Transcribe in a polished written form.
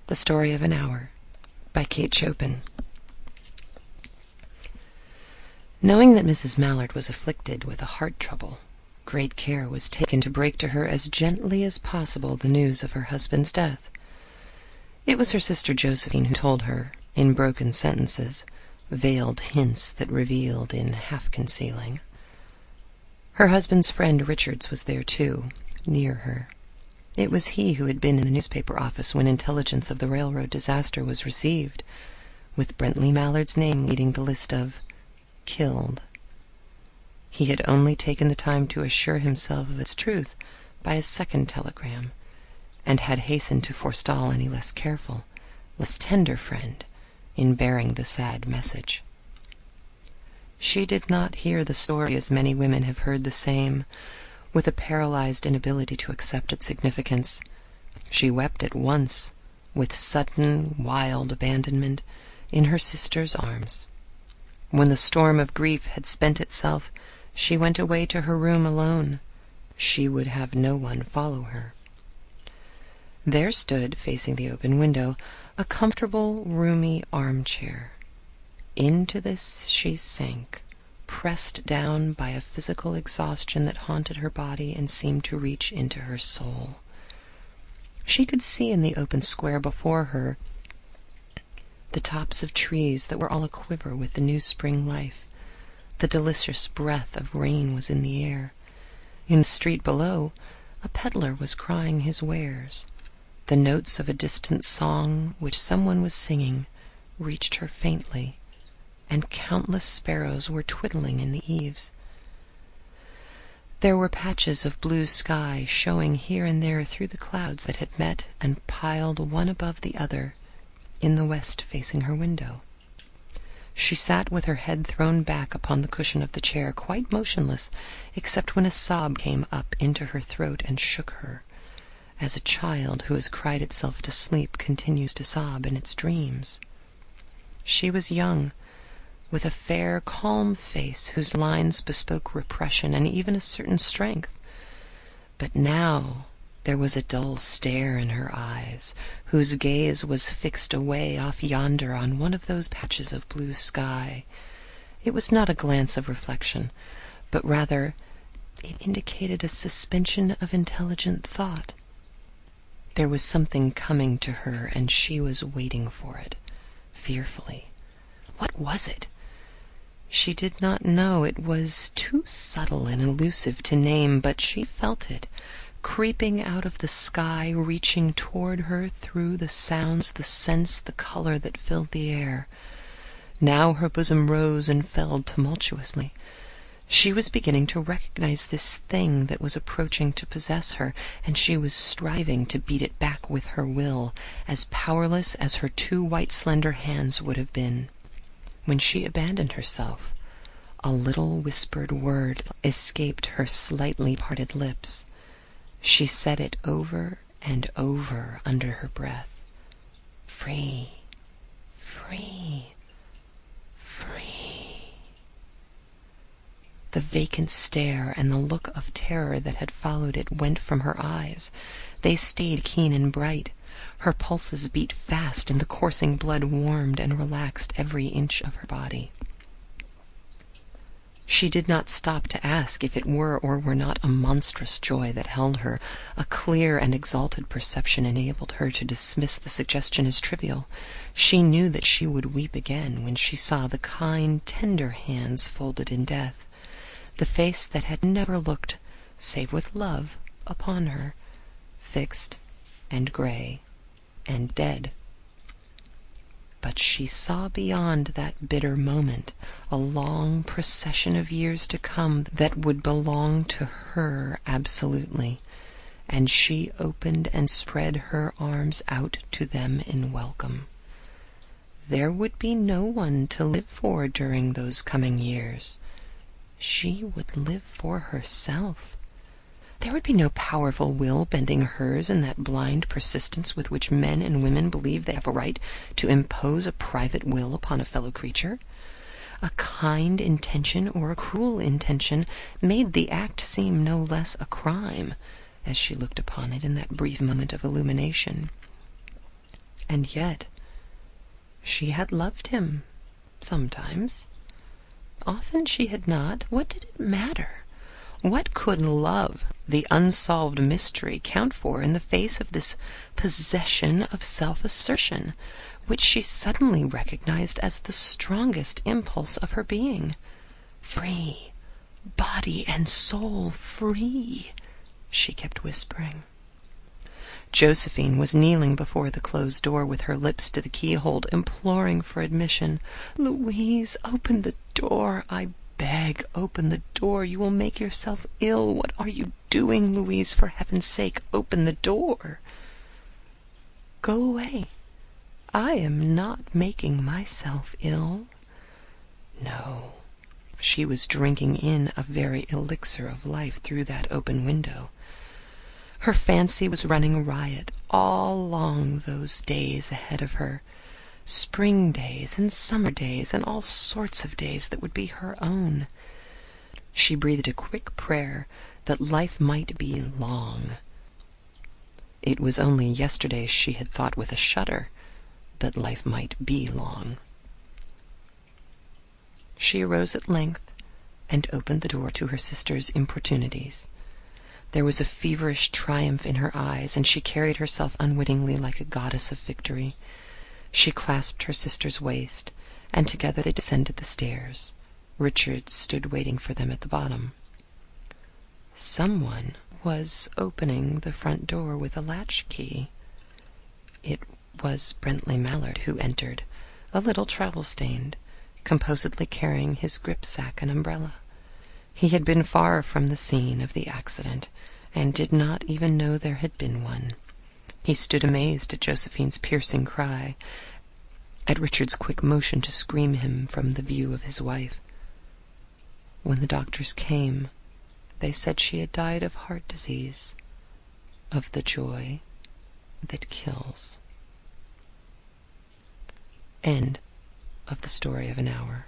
The Story of an Hour by Kate Chopin. Knowing that Mrs. Mallard was afflicted with a heart trouble, great care was taken to break to her as gently as possible the news of her husband's death. It was her sister Josephine who told her, in broken sentences, veiled hints that revealed in half-concealing. Her husband's friend Richards was there too, near her. It was he who had been in the newspaper office when intelligence of the railroad disaster was received, with Brently Mallard's name leading the list of killed. He had only taken the time to assure himself of its truth by a second telegram, and had hastened to forestall any less careful, less tender friend in bearing the sad message. She did not hear the story as many women have heard the same, with a paralyzed inability to accept its significance. She wept at once, with sudden, wild abandonment, in her sister's arms. When the storm of grief had spent itself, she went away to her room alone. She would have no one follow her. There stood, facing the open window, a comfortable, roomy armchair. Into this she sank, pressed down by a physical exhaustion that haunted her body and seemed to reach into her soul. She could see in the open square before her the tops of trees that were all a-quiver with the new spring life. The delicious breath of rain was in the air. In the street below, a peddler was crying his wares. The notes of a distant song which someone was singing reached her faintly, and countless sparrows were twittering in the eaves. There were patches of blue sky showing here and there through the clouds that had met and piled one above the other in the west facing her window. She sat with her head thrown back upon the cushion of the chair, quite motionless, except when a sob came up into her throat and shook her, as a child who has cried itself to sleep continues to sob in its dreams. She was young, with a fair, calm face whose lines bespoke repression and even a certain strength. But now there was a dull stare in her eyes, whose gaze was fixed away off yonder on one of those patches of blue sky. It was not a glance of reflection, but rather it indicated a suspension of intelligent thought. There was something coming to her, and she was waiting for it, fearfully. What was it? She did not know. It was too subtle and elusive to name, but she felt it, creeping out of the sky, reaching toward her through the sounds, the scents, the color that filled the air. Now her bosom rose and fell tumultuously. She was beginning to recognize this thing that was approaching to possess her, and she was striving to beat it back with her will, as powerless as her two white slender hands would have been. When she abandoned herself, a little whispered word escaped her slightly parted lips. She said it over and over under her breath. Free, free, free. The vacant stare and the look of terror that had followed it went from her eyes. They stayed keen and bright. Her pulses beat fast, and the coursing blood warmed and relaxed every inch of her body. She did not stop to ask if it were or were not a monstrous joy that held her. A clear and exalted perception enabled her to dismiss the suggestion as trivial. She knew that she would weep again when she saw the kind, tender hands folded in death, the face that had never looked, save with love, upon her, fixed and gray and dead. But she saw beyond that bitter moment a long procession of years to come that would belong to her absolutely, and she opened and spread her arms out to them in welcome. There would be no one to live for during those coming years. She would live for herself. There would be no powerful will bending hers in that blind persistence with which men and women believe they have a right to impose a private will upon a fellow creature. A kind intention or a cruel intention made the act seem no less a crime, as she looked upon it in that brief moment of illumination. And yet she had loved him, sometimes. Often she had not. What did it matter? What could love, the unsolved mystery, count for in the face of this possession of self-assertion, which she suddenly recognized as the strongest impulse of her being? Free, body and soul free, she kept whispering. Josephine was kneeling before the closed door with her lips to the keyhole, imploring for admission. "Louise, open the door, I beg. Open the door. You will make yourself ill. What are you doing, Louise? For heaven's sake, open the door." "Go away. I am not making myself ill." No, she was drinking in a very elixir of life through that open window. Her fancy was running riot all along those days ahead of her, spring days and summer days and all sorts of days that would be her own. She breathed a quick prayer that life might be long. It was only yesterday she had thought with a shudder that life might be long. She arose at length and opened the door to her sister's importunities. There was a feverish triumph in her eyes, and she carried herself unwittingly like a goddess of victory. She clasped her sister's waist, and together they descended the stairs. Richard stood waiting for them at the bottom. Someone was opening the front door with a latchkey. It was Brently Mallard who entered, a little travel-stained, composedly carrying his grip-sack and umbrella. He had been far from the scene of the accident, and did not even know there had been one. He stood amazed at Josephine's piercing cry, at Richard's quick motion to screen him from the view of his wife. When the doctors came, they said she had died of heart disease, of the joy that kills. End of The Story of an Hour.